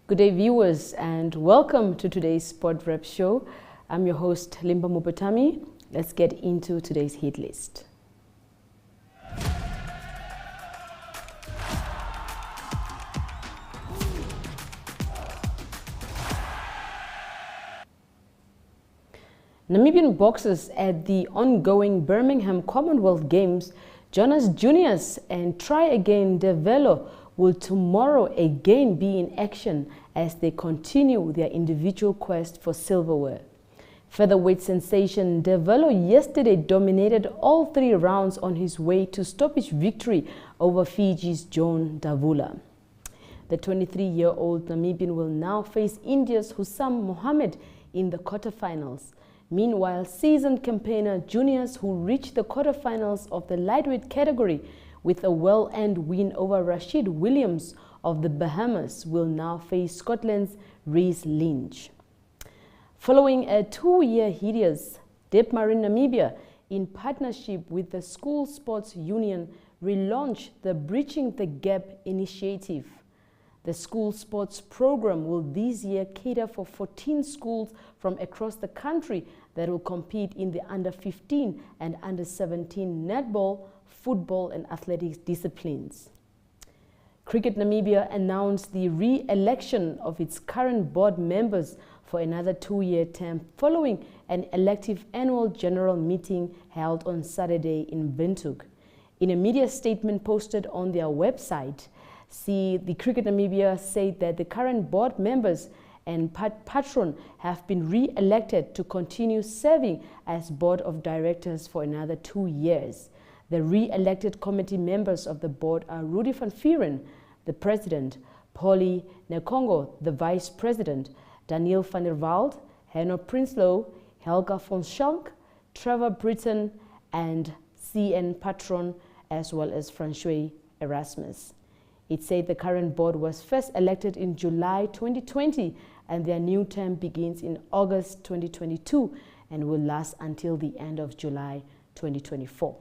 Good day, viewers, and welcome to today's Sport Rep Show. I'm your host, Limba Mupetami. Let's get into today's hit list. Namibian boxers at the ongoing Birmingham Commonwealth Games, Jonas, Junias and Tryagain Ndevelo will tomorrow again be in action as they continue their individual quest for silverware. Featherweight sensation Ndevelo yesterday dominated all 3 rounds on his way to stoppage victory over Fiji's John Davula. The 23-year-old Namibian will now face India's Hussam Mohammed in the quarterfinals. Meanwhile, seasoned campaigner Junias, who reached the quarterfinals of the lightweight category with a well-earned win over Rashid Williams of the Bahamas, will now face Scotland's Rhys Lynch. Following a 2-year hiatus, Dipmarine Namibia, in partnership with the School Sports Union, relaunched the Bridging the Gap initiative. The school sports program will this year cater for 14 schools from across the country that will compete in the under-15 and under-17 netball, football and athletics disciplines. Cricket Namibia announced the re-election of its current board members for another 2-year term following an elective annual general meeting held on Saturday in Windhoek. In a media statement posted on their website, the Cricket Namibia said that the current board members and patron have been re-elected to continue serving as board of directors for another 2 years. The re-elected committee members of the board are Rudy van Vuuren, the president, Polly Nekongo, the vice president, Daniel van der Walt, Henno Prinsloo, Helga von Schalk, Trevor Britton, and C.N. Patron, as well as Francois Erasmus. It said the current board was first elected in July 2020 and their new term begins in August 2022 and will last until the end of July 2024.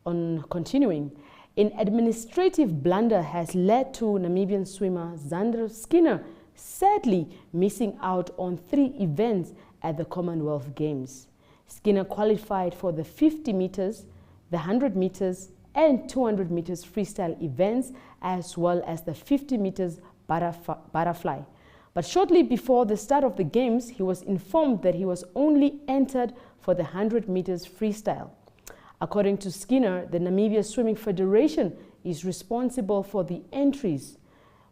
On continuing, an administrative blunder has led to Namibian swimmer Xander Skinner sadly missing out on 3 events at the Commonwealth Games. Skinner qualified for the 50 meters, the 100 meters and 200 meters freestyle events, as well as the 50 meters butterfly. But shortly before the start of the games, he was informed that he was only entered for the 100 meters freestyle. According to Skinner, the Namibia Swimming Federation is responsible for the entries,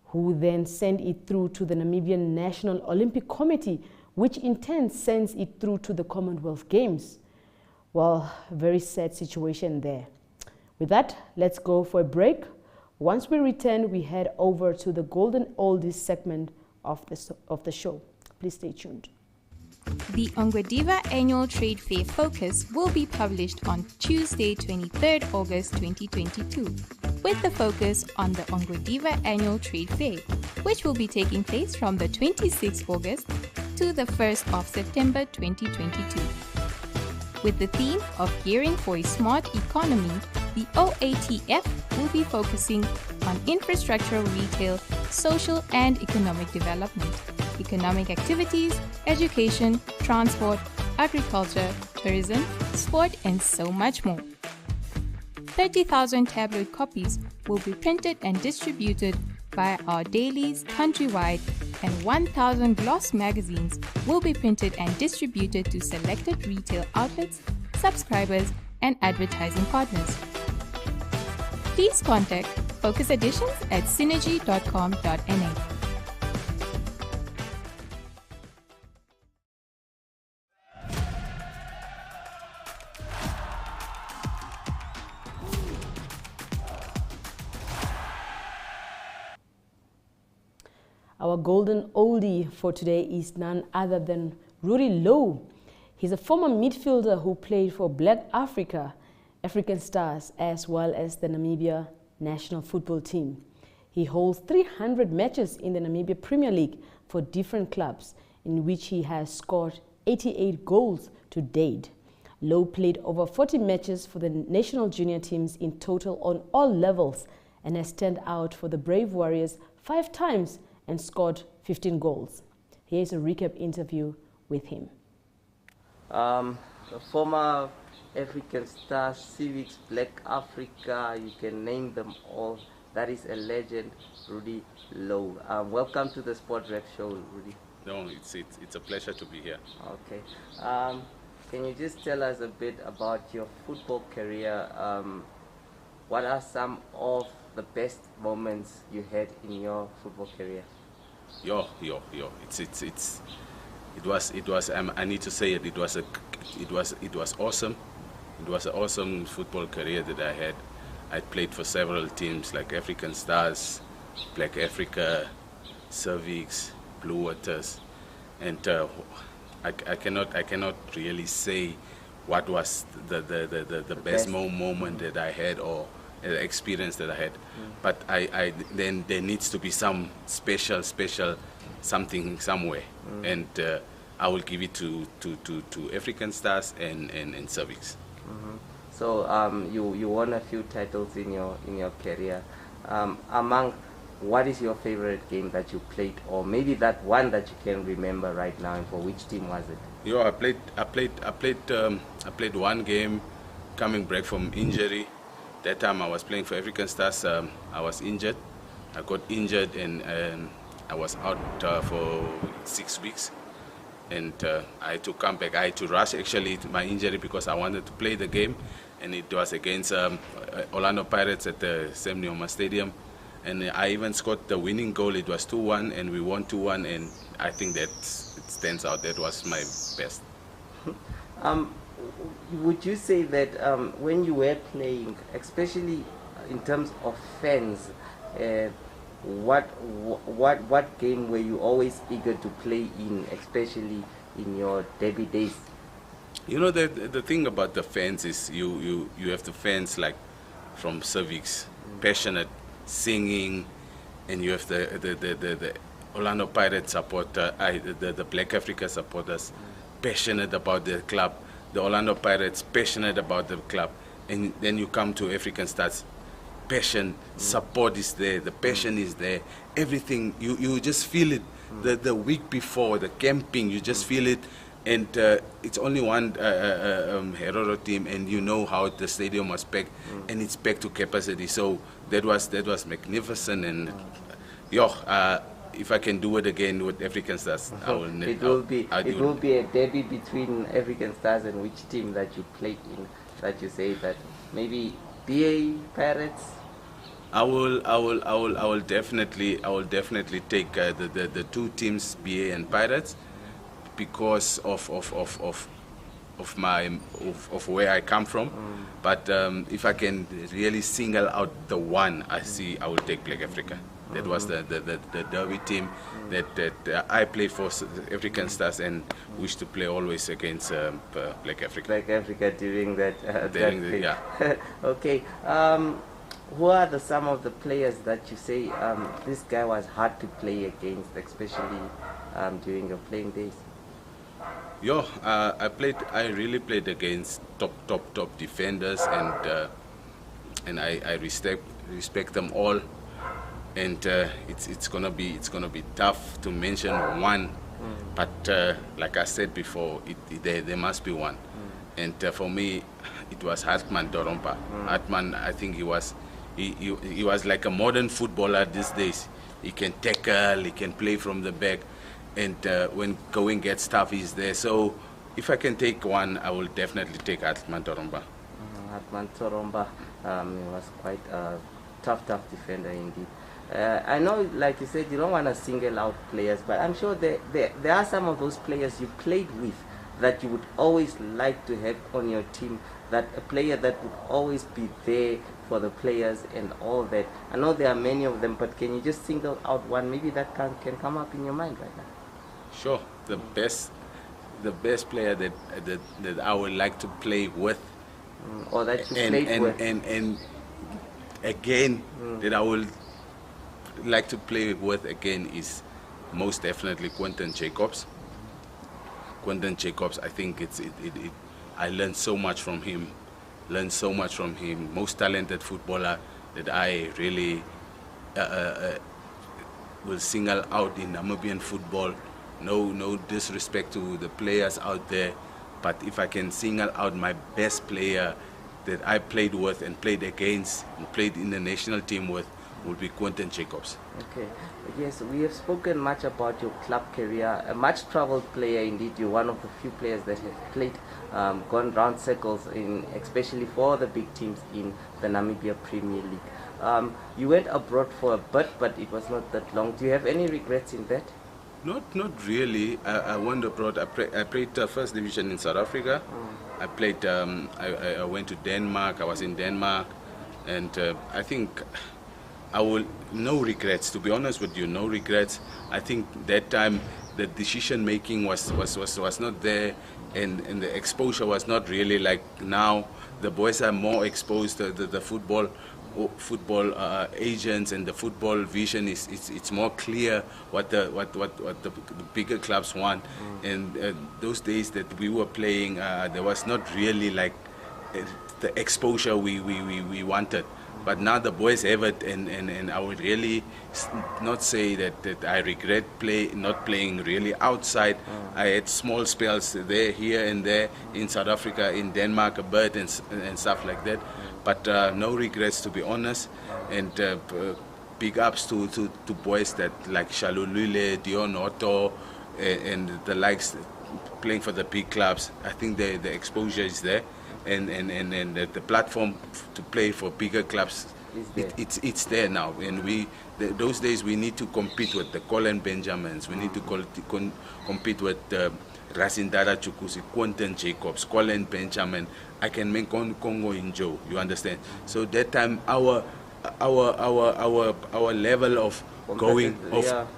who then send it through to the Namibian National Olympic Committee, which in turn sends it through to the Commonwealth Games. Well, very sad situation there. With that, let's go for a break. Once we return, we head over to the Golden Oldies segment of the show. Please stay tuned. The Ongwediva Annual Trade Fair Focus will be published on Tuesday, 23rd August 2022, with the focus on the Ongwediva Annual Trade Fair, which will be taking place from the 26th August to the 1st of September 2022. With the theme of Gearing for a Smart Economy, the OATF will be focusing on infrastructural, retail, social and economic development, economic activities, education, transport, agriculture, tourism, sport and so much more. 30,000 tabloid copies will be printed and distributed by our dailies countrywide, and 1,000 gloss magazines will be printed and distributed to selected retail outlets, subscribers and advertising partners. Please contact Focus Editions at synergy.com.na. Our golden oldie for today is none other than Rudy Lowe. He's a former midfielder who played for Black African Stars, as well as the Namibia national football team. He holds 300 matches in the Namibia Premier League for different clubs, in which he has scored 88 goals to date. Lowe played over 40 matches for the national junior teams in total on all levels and has turned out for the Brave Warriors 5 times and scored 15 goals. Here's a recap interview with him. The former African star, Civics, Black Africa, you can name them all. That is a legend, Rudy Lowe. Welcome to the Sport Rep Show, Rudy. No, it's a pleasure to be here. Okay. Can you just tell us a bit about your football career? What are some of the best moments you had in your football career? It was. I need to say it. It was awesome. It was an awesome football career that I had. I played for several teams like African Stars, Black Africa, Cervix, Blue Waters, and I cannot really say what was the best moment that I had or experience that I had. But then there needs to be some special something somewhere, and I will give it to African Stars and Cervix. So you won a few titles in your career. Among what is your favorite game that you played, or maybe that one that you can remember right now, and for which team was it? I played one game coming back from injury. That time I was playing for African Stars. I was injured. I got injured and I was out for 6 weeks. And I had to come back. I had to rush actually my injury because I wanted to play the game, and it was against Orlando Pirates at the Sam Nujoma Stadium. And I even scored the winning goal. It was 2-1, and we won 2-1. And I think that it stands out. That was my best. Would you say that when you were playing, especially in terms of fans, what game were you always eager to play in, especially in your derby days? You know, the thing about the fans is you have the fans like from Cervix, passionate, singing, and you have the Orlando Pirates supporter, the Black Africa supporters, passionate about the club. The Orlando Pirates passionate about the club, and then you come to African Stars. Passion, support is there, the passion is there, everything, you just feel it. The week before, the camping, you just feel it, and it's only one Herero team, and you know how the stadium was packed, and it's packed to capacity, so that was magnificent, and if I can do it again with African Stars, I will. It will be a derby between African Stars, and which team that you played in, that you say that maybe BA Pirates? I will definitely take the two teams, BA and Pirates, because of where I come from. But if I can really single out the one, I will take Black Africa. That was the derby team that I played for African Stars and wish to play always against Black Africa. Black Africa during that. Yeah. Okay. Who are some of the players that you say this guy was hard to play against, especially during your playing days? I really played against top defenders, and I respect them all. And it's gonna be tough to mention one, but like I said before, there must be one. And for me, it was Hartman Dorompa. Hartman, I think he was like a modern footballer these days. He can tackle, he can play from the back, and when going gets tough, he's there. So if I can take one, I will definitely take Hartman Dorompa. Hartman Dorompa, he was quite a tough defender indeed. I know, like you said, you don't want to single out players, but I'm sure there are some of those players you played with that you would always like to have on your team, that a player that would always be there for the players and all that. I know there are many of them, but can you just single out one, maybe that can come up in your mind right now? Sure. The best player that I would like to play with, or that you played with, and again that I will like to play with again is most definitely Quentin Jacobs. Quentin Jacobs, I think I learned so much from him. Most talented footballer that I really will single out in Namibian football. No disrespect to the players out there, but if I can single out my best player that I played with and played against and played in the national team with, would be Quentin Jacobs. Okay, yes, we have spoken much about your club career, a much traveled player indeed. You're one of the few players that have played, gone round circles, especially for the big teams in the Namibia Premier League. You went abroad for a bit, but it was not that long. Do you have any regrets in that? Not really. I went abroad. I played first division in South Africa. I played. I went to Denmark. I was in Denmark, and I think I will no regrets. To be honest with you, no regrets. I think that time the decision making was not there, and the exposure was not really like now. The boys are more exposed to the football agents, and the football vision it's more clear what the bigger clubs want. And those days that we were playing, there was not really like the exposure we wanted. But now the boys have it, and I would really not say that I regret not playing really outside. I had small spells there, here and there, in South Africa, in Denmark a bit, and stuff like that. But no regrets, to be honest. And big ups to boys that like Shalulule, Dion Otto, and the likes playing for the big clubs. I think the exposure is there. And the platform to play for bigger clubs, it's there now. And those days we need to compete with the Colin Benjamins. We need to compete with Rasindara Chukusi, Quentin Jacobs, Colin Benjamin. I can make Congo in Joe. You understand? So that time our level of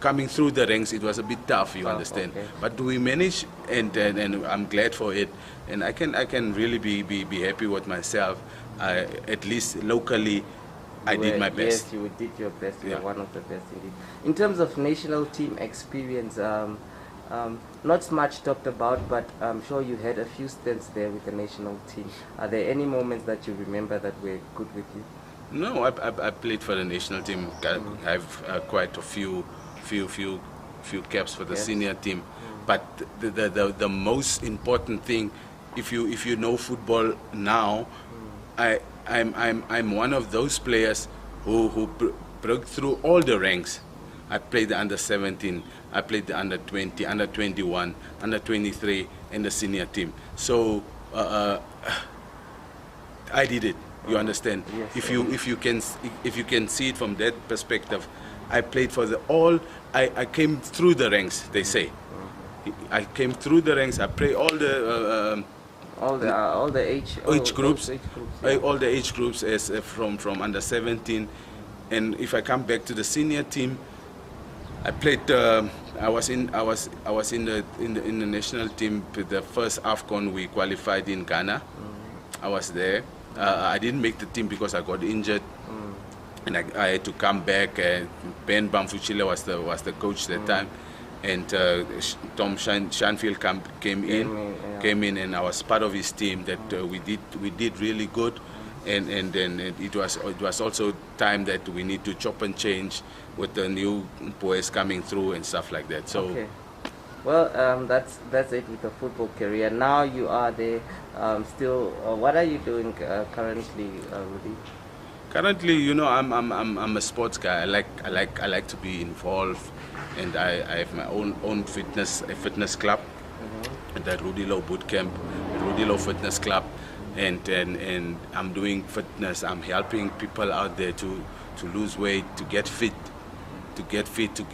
coming through the ranks, it was a bit tough, you understand. Okay. But we managed, and I'm glad for it. And I can really be happy with myself. At least locally, I did my best. Yes, you did your best. You are one of the best indeed. In terms of national team experience, not much talked about, but I'm sure you had a few stints there with the national team. Are there any moments that you remember that were good with you? No, I played for the national team. I have quite a few caps for the senior team. But the most important thing, if you know football now, I'm one of those players who broke through all the ranks. I played the under 17, I played the under 20, under 21, under 23, and the senior team. So I did it. You understand? Yes. If you can see it from that perspective, I played for I came through the ranks. They say, I came through the ranks. I played all the age groups, all the age groups as from under 17, and if I come back to the senior team, I played. I was in the national team. The first AFCON we qualified in Ghana. I was there. I didn't make the team because I got injured, and I had to come back. Ben Bamfuchile was the coach that time, and Tom Shanfield came in, and I was part of his team. That we did really good, and then it was also time that we need to chop and change with the new boys coming through and stuff like that. So. Okay. Well, that's it with the football career. Now you are there. Still, what are you doing currently, Rudy? Currently, I'm a sports guy. I like to be involved, and I have my own fitness club, the Rudy Low Boot Camp, Rudy Low Fitness Club, and I'm doing fitness. I'm helping people out there to lose weight, to get fit.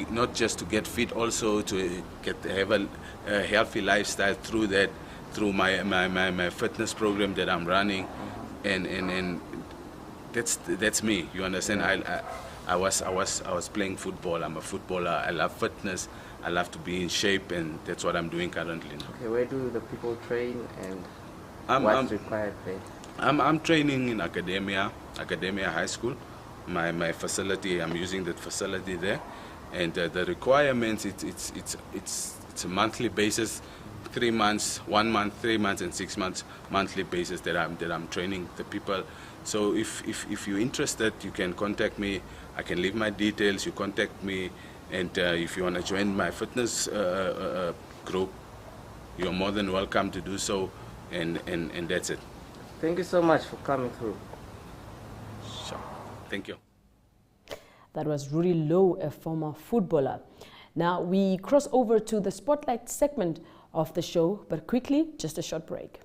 Not just to get fit, also to have a healthy lifestyle through my fitness program that I'm running, and that's me. You understand? I was playing football. I'm a footballer. I love fitness. I love to be in shape, and that's what I'm doing currently. Okay, where do the people train, and what's required there? I'm training in Academia High School. My facility, I'm using that facility there, and the requirements, it's a monthly basis, 3 months, 1 month, 3 months, and 6 months monthly basis that I'm training the people. So if you're interested, you can contact me. I can leave my details. You contact me, And if you want to join my fitness group, you're more than welcome to do so, and that's it. Thank you so much for coming through. Sure. Thank you. That was Rudy Lowe, a former footballer. Now we cross over to the Spotlight segment of the show, but quickly, just a short break.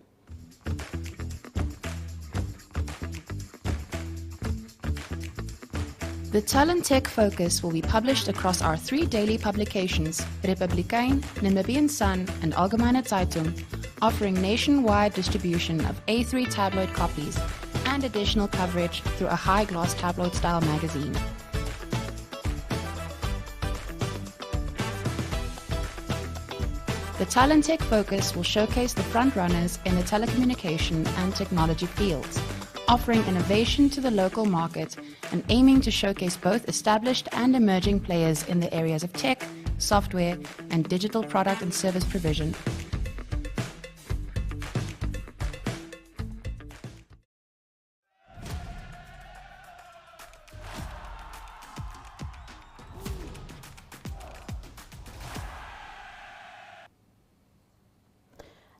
The Talent Tech Focus will be published across our 3 daily publications, Republikein, Namibian Sun, and Algemeine Zeitung, offering nationwide distribution of A3 tabloid copies and additional coverage through a high-gloss tabloid-style magazine. The Talent Tech Focus will showcase the front-runners in the telecommunication and technology fields, offering innovation to the local market and aiming to showcase both established and emerging players in the areas of tech, software, and digital product and service provision.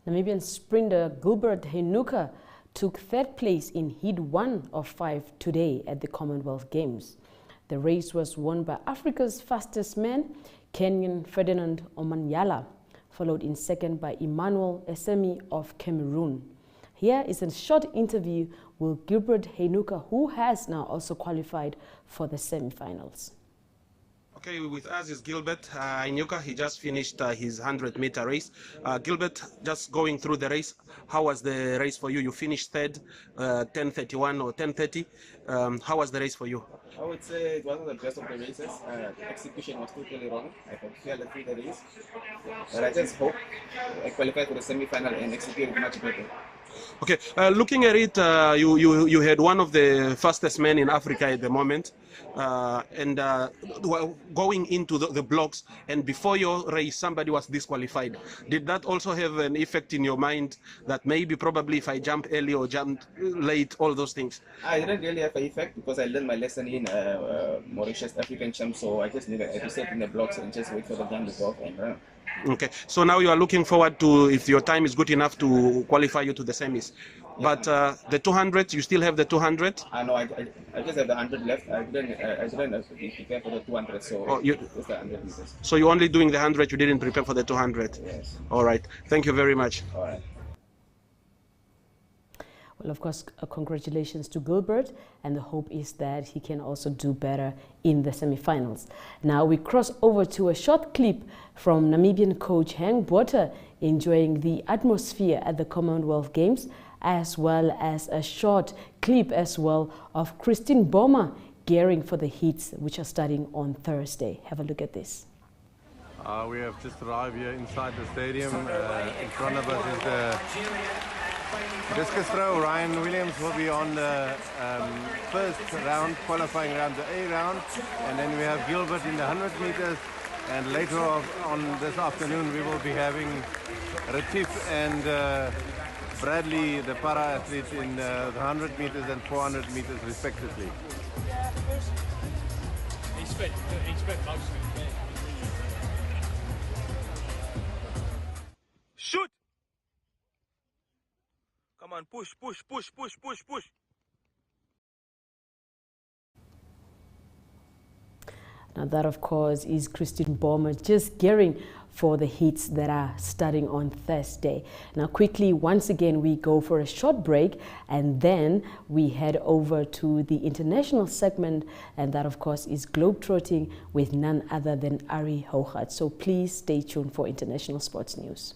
Namibian sprinter Gilbert Hainuca took 3rd place in heat 1 of 5 today at the Commonwealth Games. The race was won by Africa's fastest man, Kenyan Ferdinand Omanyala, followed in 2nd by Emmanuel Eseme of Cameroon. Here is a short interview with Gilbert Hainuca, who has now also qualified for the semi-finals. Okay, with us is Gilbert Hainuca. He just finished his 100-meter race. Gilbert, just going through the race, how was the race for you? You finished 3rd, 10:31 or 10:30. How was the race for you? I would say it wasn't the best of the races. The execution was totally wrong. I could feel through the race. But I just hope I qualified for the semi-final and executed much better. Okay, looking at it, you had one of the fastest men in Africa at the moment, and going into the blocks, and before your race somebody was disqualified. Did that also have an effect in your mind that maybe probably if I jump early or jump late, all those things? I didn't really have an effect because I learned my lesson in Mauritius African champ, so I just needed to sit in the blocks and just wait for the gun to go off and run. Okay, so now you are looking forward to, if your time is good enough, to qualify you to the semis. Yeah. But the 200, you still have the 200? No, I just have the 100 left. I didn't prepare for the 200, so it's the 100 meters. So you're only doing the 100, you didn't prepare for the 200? Yes. All right, thank you very much. All right. Well, of course, congratulations to Gilbert, and the hope is that he can also do better in the semi-finals. Now we cross over to a short clip from Namibian coach Hank Botha enjoying the atmosphere at the Commonwealth Games, as well as a short clip as well of Christine Boma gearing for the heats, which are starting on Thursday. Have a look at this. We have just arrived here inside the stadium. In front of us is the discus throw. Ryan Williams will be on the first round, qualifying round, the A round. And then we have Gilbert in the 100 meters. And later on this afternoon, we will be having Retief and Bradley, the para-athletes, in the 100 meters and 400 meters respectively. He spent most of it. Shoot! Come on, push, push, push, push, push, push. Now that, of course, is Christine Boma just gearing for the heats that are starting on Thursday. Now quickly, once again, we go for a short break and then we head over to the international segment, and that, of course, is Globetrotting with none other than Ari Hougat. So please stay tuned for international sports news.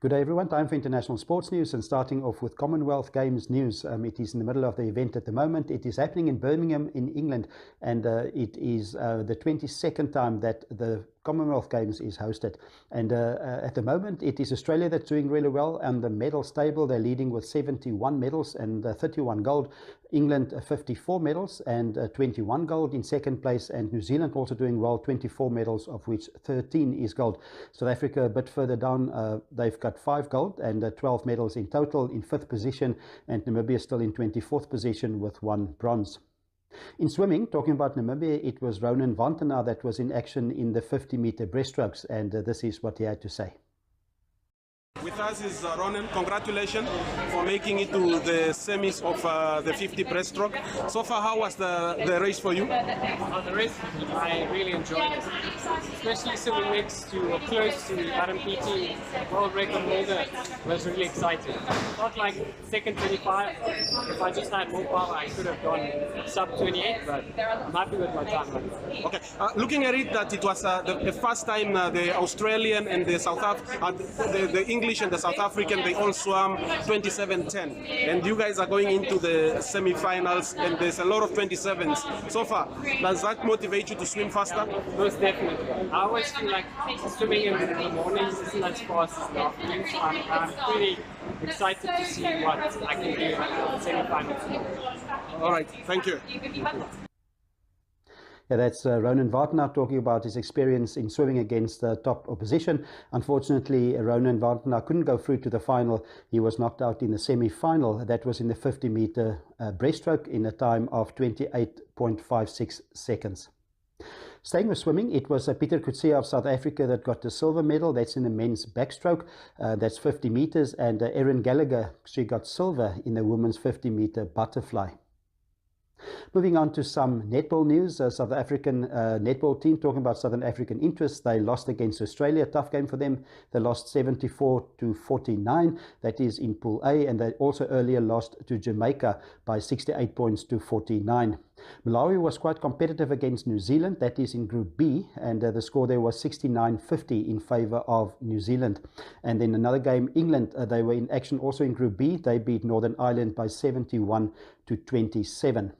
Good day everyone, time for international sports news, and starting off with Commonwealth Games news. It is in the middle of the event at the moment. It is happening in Birmingham in England, and it is the 22nd time that the Commonwealth Games is hosted. And at the moment, it is Australia that's doing really well, and the medals table, they're leading with 71 medals and 31 gold. England 54 medals and 21 gold in second place, and New Zealand also doing well, 24 medals, of which 13 is gold. South Africa a bit further down, they've got 5 gold and 12 medals in total in 5th position, and Namibia still in 24th position with 1 bronze. In swimming, talking about Namibia, it was Ronan Vantana that was in action in the 50-meter breaststrokes, and this is what he had to say. With us is Ronan. Congratulations for making it to the semis of the 50 breaststroke. So far, how was the race for you? The race, I really enjoyed it. Especially swimming next to or close to the RMPT world record holder was really exciting. Not like second 25. If I just had more power, I could have gone sub 28, but I'm happy with my time. Okay, looking at it, that it was the first time the Australian and the the English and the South African, they all swam 27:10, and you guys are going into the semi-finals, and there's a lot of 27s so far. Does that motivate you to swim faster? Most definitely. I always feel like swimming in the mornings isn't as fast as the afternoons. I'm pretty excited to see what I can do in the semi-finals. All right, thank you. Yeah, that's Ronan Vantana talking about his experience in swimming against top opposition. Unfortunately, Ronan Vantana couldn't go through to the final. He was knocked out in the semi-final. That was in the 50-meter breaststroke in a time of 28.56 seconds. Staying with swimming, it was Pieter Coetzee of South Africa that got the silver medal. That's in the men's backstroke. That's 50 meters. And Erin Gallagher, she got silver in the women's 50-meter butterfly. Moving on to some netball news. South African netball team, talking about Southern African interests, they lost against Australia. Tough game for them. They lost 74-49. That is in Pool A, and they also earlier lost to Jamaica by 68 points to 49. Malawi was quite competitive against New Zealand. That is in Group B, and the score there was 69-50 in favour of New Zealand. And then another game, England, they were in action also in Group B. They beat Northern Ireland by 71-27.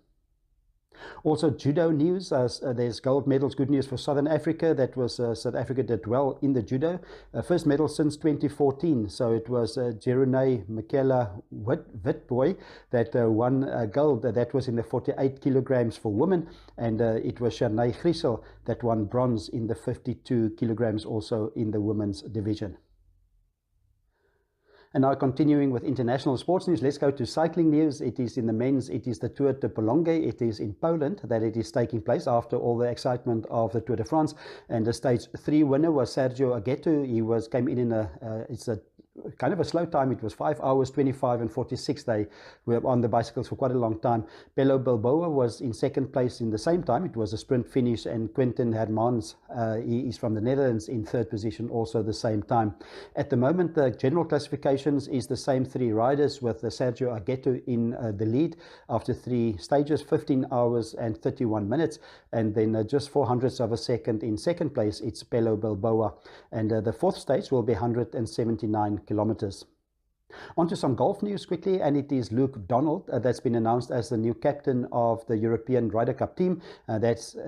Also, judo news. There's gold medals. Good news for Southern Africa. That was South Africa did well in the judo. First medal since 2014. So it was Jerune Michaela Witboy that won gold. That was in the 48 kilograms for women. And it was Shanae Griesel that won bronze in the 52 kilograms also in the women's division. And now continuing with international sports news, let's go to cycling news. It is in the men's, it is the Tour de Pologne. It is in Poland that it is taking place after all the excitement of the Tour de France. And the stage 3 winner was Sergio Agueto. He came in it's a kind of a slow time. It was 5 hours 25 and 46. They were on the bicycles for quite a long time. Pello Bilbao was in second place in the same time. It was a sprint finish, and Quentin Hermans, he is from the Netherlands, in third position also the same time. At the moment, the general classifications is the same 3 riders, with Sergio Agueto in the lead after 3 stages, 15 hours and 31 minutes, and then just 400ths of a second in second place, it's Pello Bilbao, and the 4th stage will be 179 kilometers. On to some golf news quickly, and it is Luke Donald that's been announced as the new captain of the European Ryder Cup team.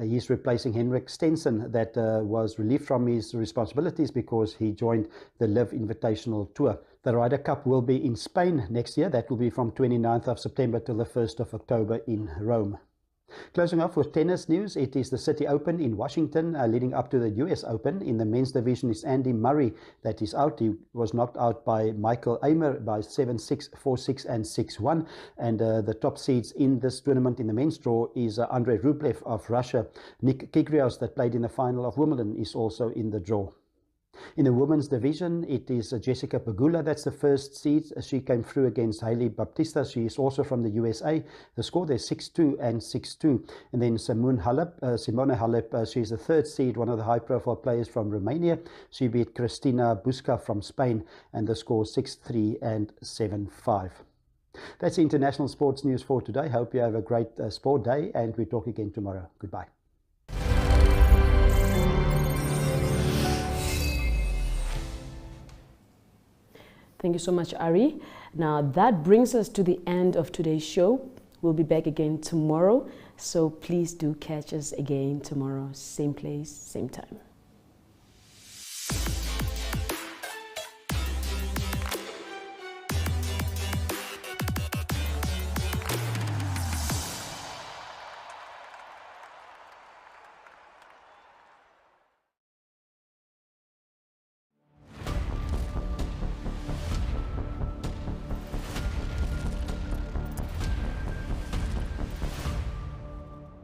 He's replacing Henrik Stenson, that was relieved from his responsibilities because he joined the Live Invitational Tour. The Ryder Cup will be in Spain next year. That will be from 29th of September till the 1st of October in Rome. Closing off with tennis news, it is the City Open in Washington leading up to the US Open. In the men's division is Andy Murray that is out. He was knocked out by Michael Amer by 7-6, 4-6 and 6-1. And the top seeds in this tournament in the men's draw is Andrei Rublev of Russia. Nick Kyrgios that played in the final of Wimbledon is also in the draw. In the women's division, it is Jessica Pegula that's the first seed. She came through against Hailey Baptista. She is also from the USA. The score there is 6-2 and 6-2. And then Simona Halep, she's the third seed, one of the high-profile players from Romania. She beat Cristina Busca from Spain, and the score 6-3 and 7-5. That's international sports news for today. Hope you have a great sport day, and we talk again tomorrow. Goodbye. Thank you so much, Ari. Now that brings us to the end of today's show. We'll be back again tomorrow, so please do catch us again tomorrow, same place, same time.